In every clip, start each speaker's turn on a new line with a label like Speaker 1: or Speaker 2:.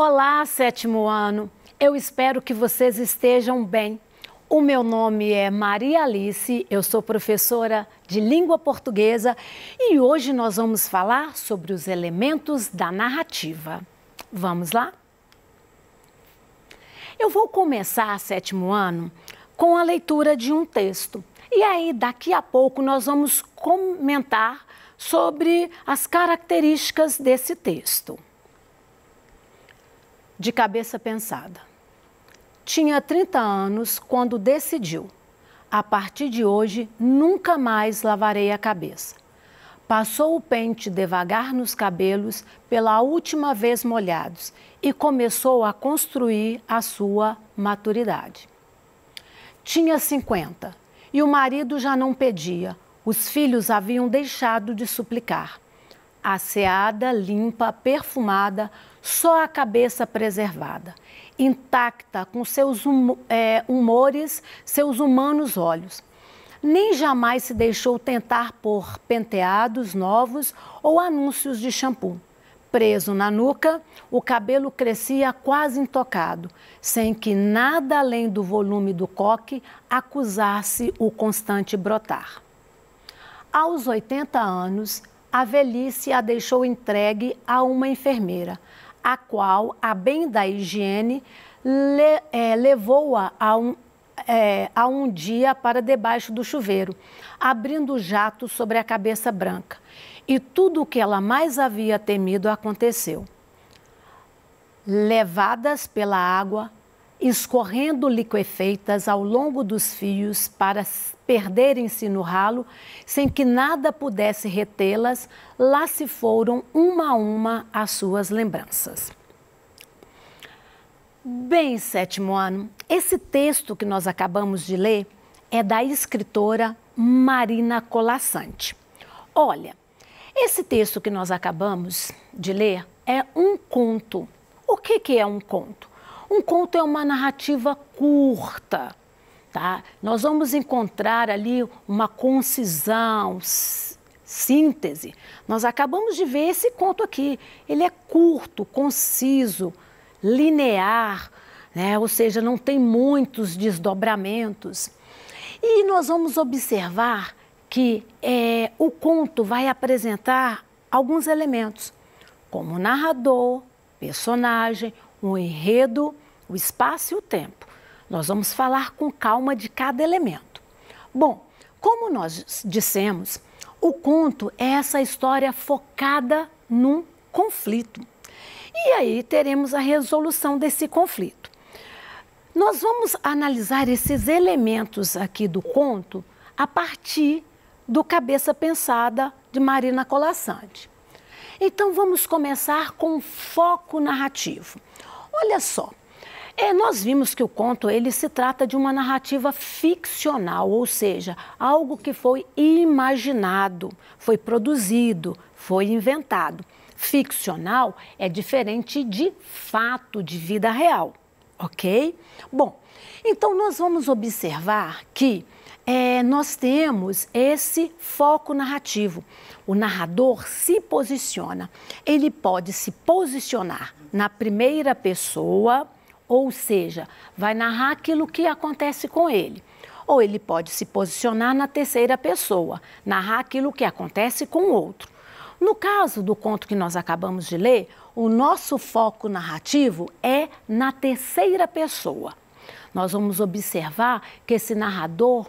Speaker 1: Olá, sétimo ano. Eu espero que vocês estejam bem. O meu nome é Maria Alice, eu sou professora de língua portuguesa e hoje nós vamos falar sobre os elementos da narrativa. Vamos lá? Eu vou começar, sétimo ano, com a leitura de um texto. E aí, daqui a pouco, nós vamos comentar sobre as características desse texto. De cabeça pensada. Tinha 30 anos quando decidiu: a partir de hoje, nunca mais lavarei a cabeça. Passou o pente devagar nos cabelos, pela última vez molhados, e começou a construir a sua maturidade. Tinha 50 e o marido já não pedia, os filhos haviam deixado de suplicar. Asseada, limpa, perfumada, só a cabeça preservada, intacta com seus humores, seus humanos olhos. Nem jamais se deixou tentar por penteados novos ou anúncios de shampoo. Preso na nuca, o cabelo crescia quase intocado, sem que nada além do volume do coque acusasse o constante brotar. Aos 80 anos, a velhice a deixou entregue a uma enfermeira, a qual, a bem da higiene, levou-a a um dia para debaixo do chuveiro, abrindo o jato sobre a cabeça branca. E tudo o que ela mais havia temido aconteceu. Levadas pela água, escorrendo liquefeitas ao longo dos fios para perderem-se no ralo, sem que nada pudesse retê-las, lá se foram uma a uma as suas lembranças. Bem, sétimo ano, esse texto que nós acabamos de ler é da escritora Marina Colasanti. Olha, esse texto que nós acabamos de ler é um conto. O que é um conto? Um conto é uma narrativa curta, tá? Nós vamos encontrar ali uma concisão, síntese. Nós acabamos de ver esse conto aqui. Ele é curto, conciso, linear, né? Ou seja, não tem muitos desdobramentos. E nós vamos observar que o conto vai apresentar alguns elementos, como narrador, personagem, o enredo, o espaço e o tempo. Nós vamos falar com calma de cada elemento. Bom, como nós dissemos, o conto é essa história focada num conflito. E aí teremos a resolução desse conflito. Nós vamos analisar esses elementos aqui do conto a partir do Cabeça Pensada de Marina Colasanti. Então vamos começar com o foco narrativo. Olha só, nós vimos que o conto ele se trata de uma narrativa ficcional, ou seja, algo que foi imaginado, foi produzido, foi inventado. Ficcional é diferente de fato, de vida real, ok? Bom, então nós vamos observar que nós temos esse foco narrativo. O narrador se posiciona. Ele pode se posicionar na primeira pessoa, ou seja, vai narrar aquilo que acontece com ele. Ou ele pode se posicionar na terceira pessoa, narrar aquilo que acontece com o outro. No caso do conto que nós acabamos de ler, o nosso foco narrativo é na terceira pessoa. Nós vamos observar que esse narrador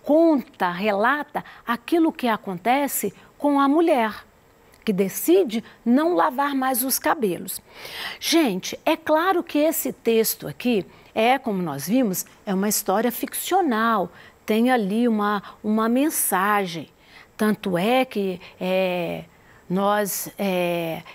Speaker 1: conta, relata aquilo que acontece com a mulher, que decide não lavar mais os cabelos. Gente, é claro que esse texto aqui como nós vimos, é uma história ficcional, tem ali uma mensagem. Tanto é que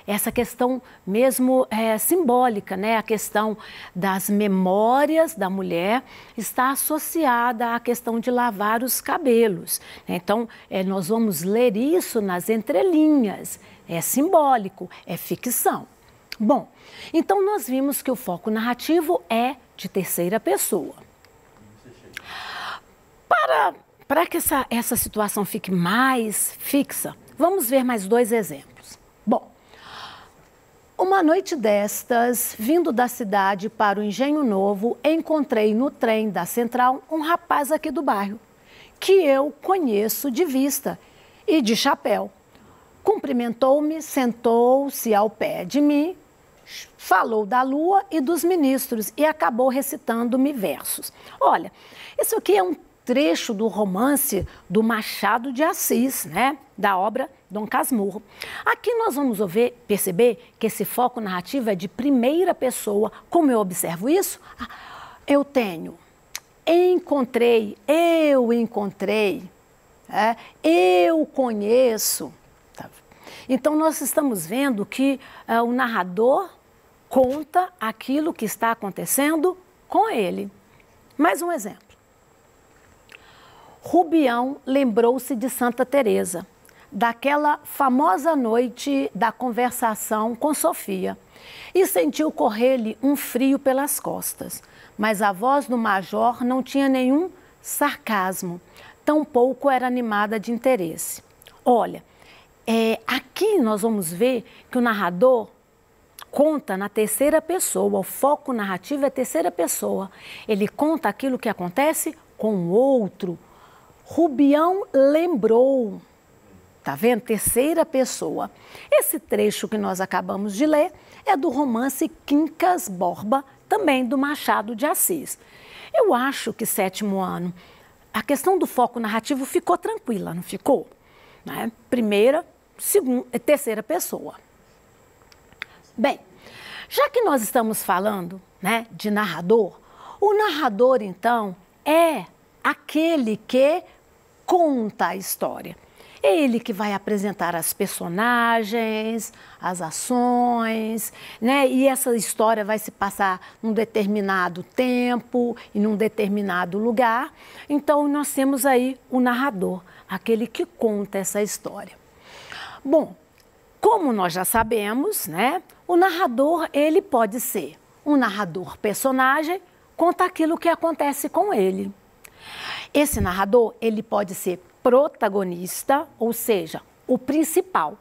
Speaker 1: essa questão mesmo simbólica, né? A questão das memórias da mulher está associada à questão de lavar os cabelos. Então, nós vamos ler isso nas entrelinhas, é simbólico, é ficção. Bom, então nós vimos que o foco narrativo é de terceira pessoa. Para que essa situação fique mais fixa, vamos ver mais dois exemplos. Bom, Uma noite destas, vindo da cidade para o Engenho Novo, encontrei no trem da Central um rapaz aqui do bairro, que eu conheço de vista e de chapéu. Cumprimentou-me, sentou-se ao pé de mim, falou da lua e dos ministros e acabou recitando-me versos. Olha, isso aqui é um trecho do romance do Machado de Assis, né? Da obra Dom Casmurro. Aqui nós vamos perceber que esse foco narrativo é de primeira pessoa. Como eu observo isso? Eu tenho, encontrei, eu conheço. Então nós estamos vendo que o narrador conta aquilo que está acontecendo com ele. Mais um exemplo. Rubião lembrou-se de Santa Teresa, daquela famosa noite da conversação com Sofia, e sentiu correr-lhe um frio pelas costas. Mas a voz do major não tinha nenhum sarcasmo, tampouco era animada de interesse. Olha, aqui nós vamos ver que o narrador conta na terceira pessoa, o foco narrativo é terceira pessoa. Ele conta aquilo que acontece com o outro. Rubião lembrou, tá vendo? Terceira pessoa. Esse trecho que nós acabamos de ler é do romance Quincas Borba, também do Machado de Assis. Eu acho que sétimo ano, a questão do foco narrativo ficou tranquila, não ficou? Né? Primeira, segunda, terceira pessoa. Bem, já que nós estamos falando, né, de narrador, o narrador, então, é aquele que conta a história. É ele que vai apresentar as personagens, as ações, né? E essa história vai se passar num determinado tempo e num determinado lugar. Então, nós temos aí o narrador, aquele que conta essa história. Bom, como nós já sabemos, né? O narrador, ele pode ser um narrador personagem, conta aquilo que acontece com ele. Esse narrador, ele pode ser protagonista, ou seja, o principal,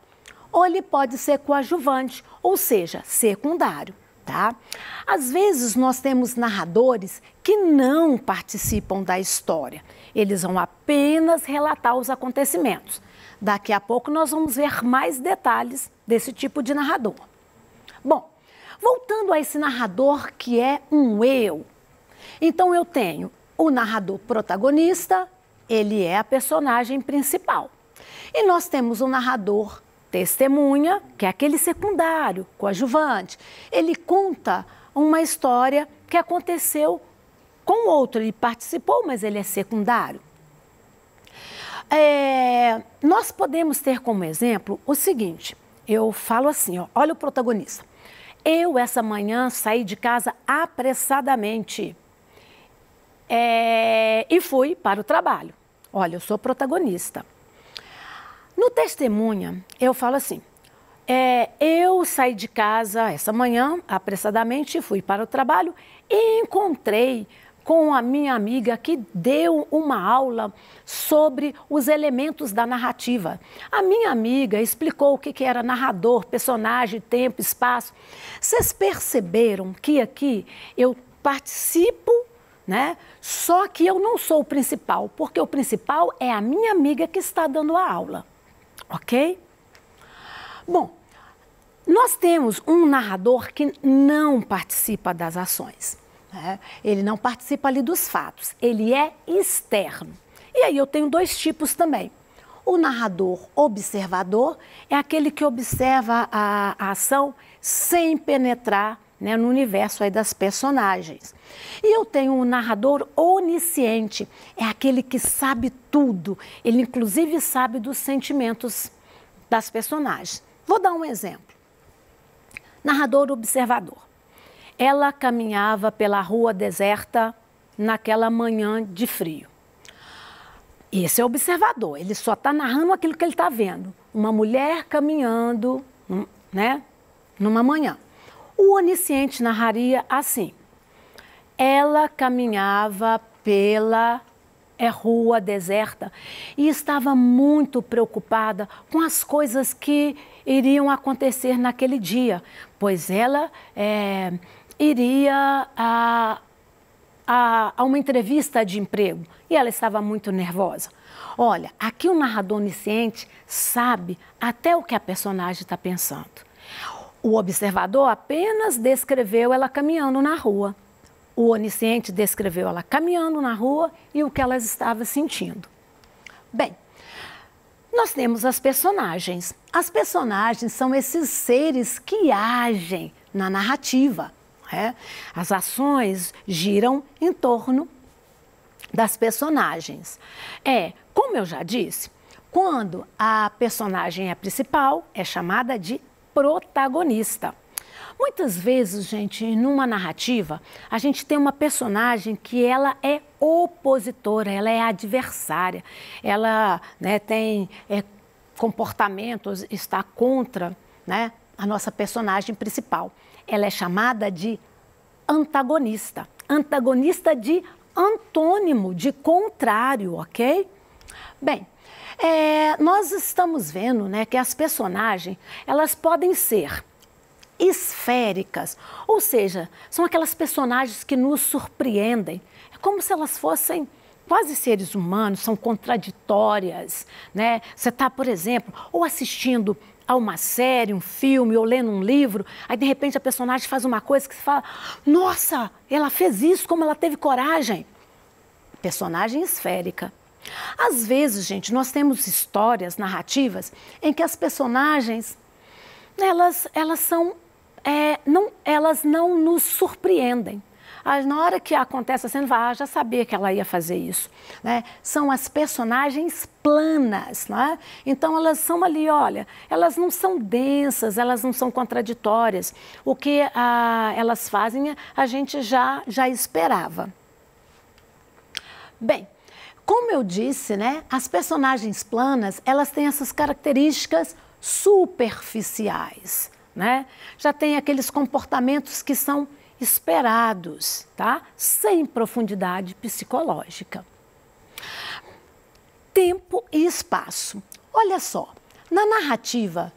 Speaker 1: ou ele pode ser coadjuvante, ou seja, secundário, tá? Às vezes nós temos narradores que não participam da história, eles vão apenas relatar os acontecimentos. Daqui a pouco nós vamos ver mais detalhes desse tipo de narrador. Bom, voltando a esse narrador que é um eu, então eu tenho o narrador protagonista, ele é a personagem principal. E nós temos o narrador testemunha, que é aquele secundário, coadjuvante. Ele conta uma história que aconteceu com outro. Ele participou, mas ele é secundário. Nós podemos ter como exemplo o seguinte, eu falo assim, ó, olha o protagonista. Eu, essa manhã, saí de casa apressadamente. E fui para o trabalho. Olha, eu sou protagonista. No testemunha, eu falo assim, eu saí de casa essa manhã, apressadamente, fui para o trabalho e encontrei com a minha amiga que deu uma aula sobre os elementos da narrativa. A minha amiga explicou o que era narrador, personagem, tempo, espaço. Vocês perceberam que aqui eu participo, né? Só que eu não sou o principal, porque o principal é a minha amiga que está dando a aula, ok? Bom, nós temos um narrador que não participa das ações, né? Ele não participa ali dos fatos, ele é externo. E aí eu tenho dois tipos também. O narrador observador é aquele que observa a ação sem penetrar, né, no universo aí das personagens. E eu tenho um narrador onisciente, é aquele que sabe tudo, ele inclusive sabe dos sentimentos das personagens. Vou dar um exemplo. Narrador observador. Ela caminhava pela rua deserta naquela manhã de frio. Esse é o observador, ele só está narrando aquilo que ele está vendo. Uma mulher caminhando, né, numa manhã. O onisciente narraria assim, ela caminhava pela rua deserta, e estava muito preocupada com as coisas que iriam acontecer naquele dia, pois ela iria a uma entrevista de emprego e ela estava muito nervosa. Olha, aqui o narrador onisciente sabe até o que a personagem está pensando. O observador apenas descreveu ela caminhando na rua. O onisciente descreveu ela caminhando na rua e o que ela estava sentindo. Bem, nós temos as personagens. As personagens são esses seres que agem na narrativa. As ações giram em torno das personagens. Como eu já disse, quando a personagem é principal, é chamada de protagonista. Muitas vezes, gente, numa narrativa, a gente tem uma personagem que ela é opositora, ela é adversária, ela tem comportamentos, está contra a nossa personagem principal. Ela é chamada de antagonista. Antagonista de antônimo, de contrário, ok? Bem, nós estamos vendo que as personagens, elas podem ser esféricas, ou seja, são aquelas personagens que nos surpreendem. É como se elas fossem quase seres humanos, são contraditórias, Você está, por exemplo, ou assistindo a uma série, um filme, ou lendo um livro, aí de repente a personagem faz uma coisa que você fala, nossa, ela fez isso, como ela teve coragem. Personagem esférica. Às vezes, gente, nós temos histórias narrativas em que as personagens, elas não nos surpreendem. Na hora que acontece a cena, já sabia que ela ia fazer isso. São as personagens planas. Então, elas são ali, olha, elas não são densas, elas não são contraditórias. O que elas fazem, a gente já esperava. Bem, como eu disse, as personagens planas, elas têm essas características superficiais. Já tem aqueles comportamentos que são esperados, sem profundidade psicológica. Tempo e espaço. Olha só, na narrativa,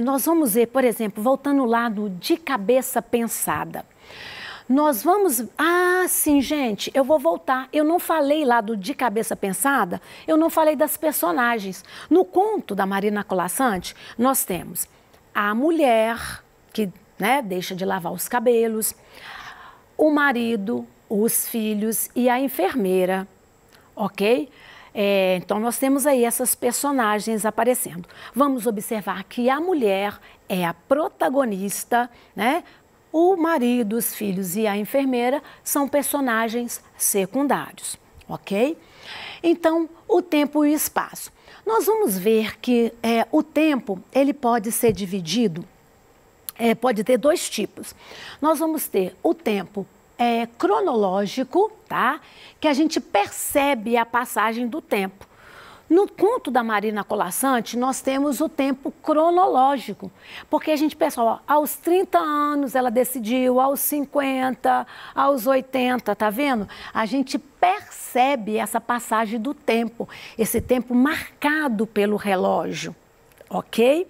Speaker 1: nós vamos ver, por exemplo, voltando lá no De Cabeça Pensada. Nós vamos... sim, gente, eu vou voltar. Eu não falei lá do De Cabeça Pensada, eu não falei das personagens. No conto da Marina Colasanti, nós temos a mulher que deixa de lavar os cabelos, o marido, os filhos e a enfermeira, ok? Então, nós temos aí essas personagens aparecendo. Vamos observar que a mulher é a protagonista, O marido, os filhos e a enfermeira são personagens secundários, ok? Então, o tempo e o espaço. Nós vamos ver que o tempo, ele pode ser dividido, pode ter dois tipos. Nós vamos ter o tempo cronológico, que a gente percebe a passagem do tempo. No conto da Marina Colasanti, nós temos o tempo cronológico, porque a gente pensa, aos 30 anos ela decidiu, aos 50, aos 80, tá vendo? A gente percebe essa passagem do tempo, esse tempo marcado pelo relógio, ok?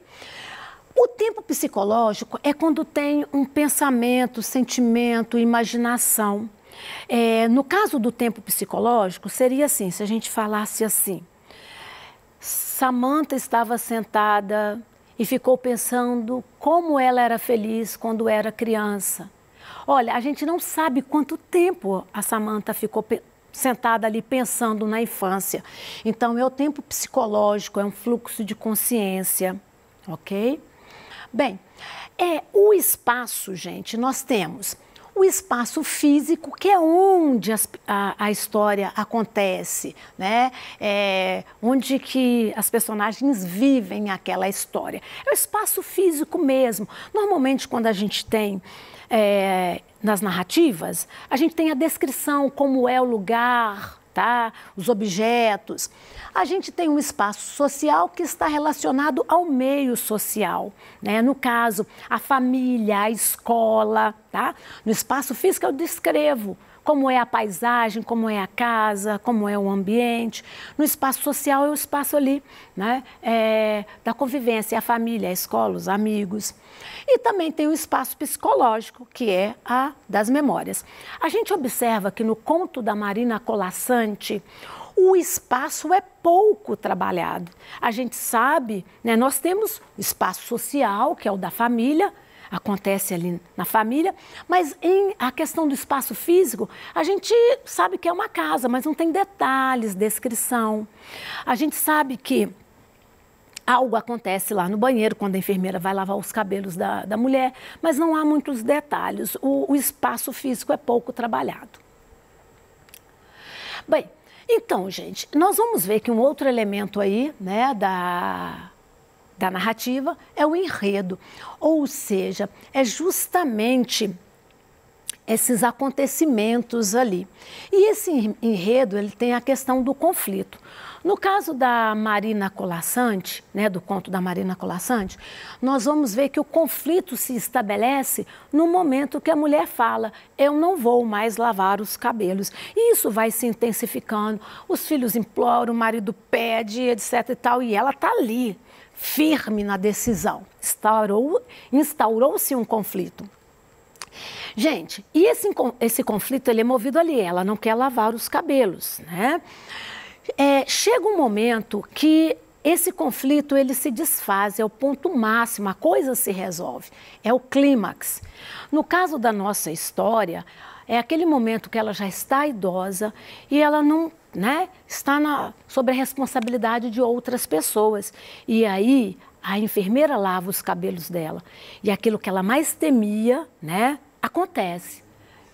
Speaker 1: O tempo psicológico é quando tem um pensamento, sentimento, imaginação. No caso do tempo psicológico, seria assim, se a gente falasse assim, Samantha estava sentada e ficou pensando como ela era feliz quando era criança. Olha, a gente não sabe quanto tempo a Samantha ficou sentada ali pensando na infância. Então, é o tempo psicológico, é um fluxo de consciência, ok? Bem, o espaço, gente, nós temos o espaço físico, que é onde a história acontece, onde que as personagens vivem aquela história. É o espaço físico mesmo. Normalmente, quando a gente tem nas narrativas, a gente tem a descrição, como é o lugar, os objetos. A gente tem um espaço social que está relacionado ao meio social, No caso, a família, a escola, No espaço físico eu descrevo como é a paisagem, como é a casa, como é o ambiente. No espaço social é o espaço ali, né, da convivência, a família, a escola, os amigos. E também tem o espaço psicológico, que é a das memórias. A gente observa que no conto da Marina Colasanti, o espaço é pouco trabalhado. A gente sabe, né, nós temos o espaço social, que é o da família, acontece ali na família, mas a questão do espaço físico, a gente sabe que é uma casa, mas não tem detalhes, descrição. A gente sabe que algo acontece lá no banheiro, quando a enfermeira vai lavar os cabelos da mulher, mas não há muitos detalhes. O espaço físico é pouco trabalhado. Bem, então, gente, nós vamos ver que um outro elemento aí, né, da narrativa é o enredo, ou seja, é justamente esses acontecimentos ali. E esse enredo, ele tem a questão do conflito. No caso da Marina Colasanti, né, do conto da Marina Colasanti, nós vamos ver que o conflito se estabelece no momento que a mulher fala: eu não vou mais lavar os cabelos. E isso vai se intensificando, os filhos imploram, o marido pede, etc e tal, e ela está ali, firme na decisão. Instaurou-se um conflito. Gente, e esse conflito, ele é movido ali, ela não quer lavar os cabelos, né? Chega um momento que esse conflito, ele se desfaz, é o ponto máximo, a coisa se resolve, é o clímax. No caso da nossa história, é aquele momento que ela já está idosa e ela não, né, está sob a responsabilidade de outras pessoas. E aí a enfermeira lava os cabelos dela e aquilo que ela mais temia, né, acontece.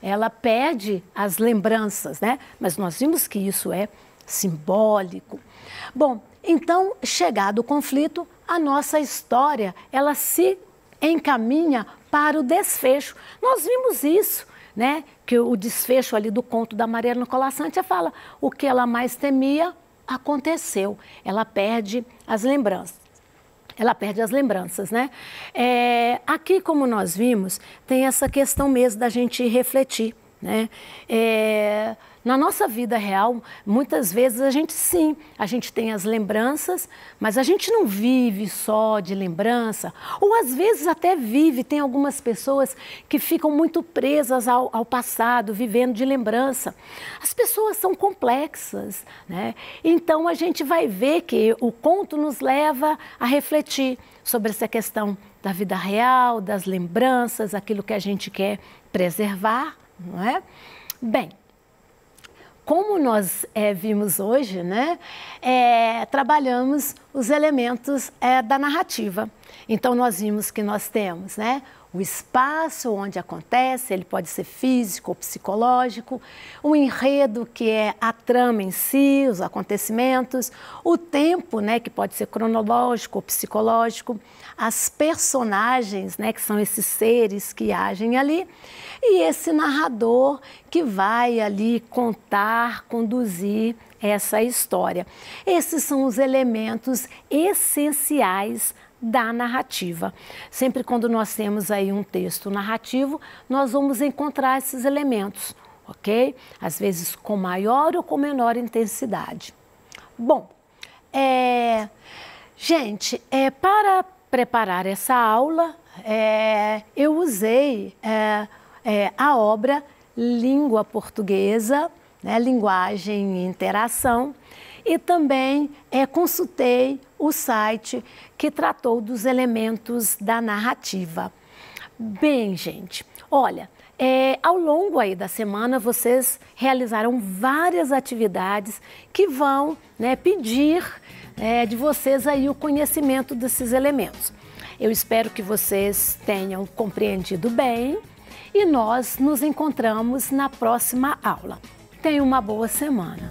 Speaker 1: Ela perde as lembranças, né? Mas nós vimos que isso é simbólico. Bom, então, chegado o conflito, a nossa história, ela se encaminha para o desfecho. Nós vimos isso, né? Que o desfecho ali do conto da Marina Colasanti fala: o que ela mais temia aconteceu. Ela perde as lembranças. Ela perde as lembranças, né? Aqui, como nós vimos, tem essa questão mesmo da gente refletir, né? Na nossa vida real, muitas vezes a gente tem as lembranças, mas a gente não vive só de lembrança, ou às vezes até vive, tem algumas pessoas que ficam muito presas ao passado, vivendo de lembrança. As pessoas são complexas, né? Então a gente vai ver que o conto nos leva a refletir sobre essa questão da vida real, das lembranças, aquilo que a gente quer preservar, não é? Bem, como nós vimos hoje, né, trabalhamos os elementos da narrativa. Então, nós vimos que nós temos, né, o espaço onde acontece, ele pode ser físico ou psicológico, o enredo, que é a trama em si, os acontecimentos, o tempo, né, que pode ser cronológico ou psicológico, as personagens, né, que são esses seres que agem ali, e esse narrador que vai ali contar, conduzir essa história. Esses são os elementos essenciais da narrativa. Sempre quando nós temos aí um texto narrativo, nós vamos encontrar esses elementos, ok? Às vezes com maior ou com menor intensidade. Bom, gente, para preparar essa aula, eu usei a obra Língua Portuguesa, né, Linguagem e Interação, e também consultei o site que tratou dos elementos da narrativa. Bem, gente, olha, ao longo aí da semana vocês realizaram várias atividades que vão, né, pedir de vocês aí o conhecimento desses elementos. Eu espero que vocês tenham compreendido bem e nós nos encontramos na próxima aula. Tenha uma boa semana.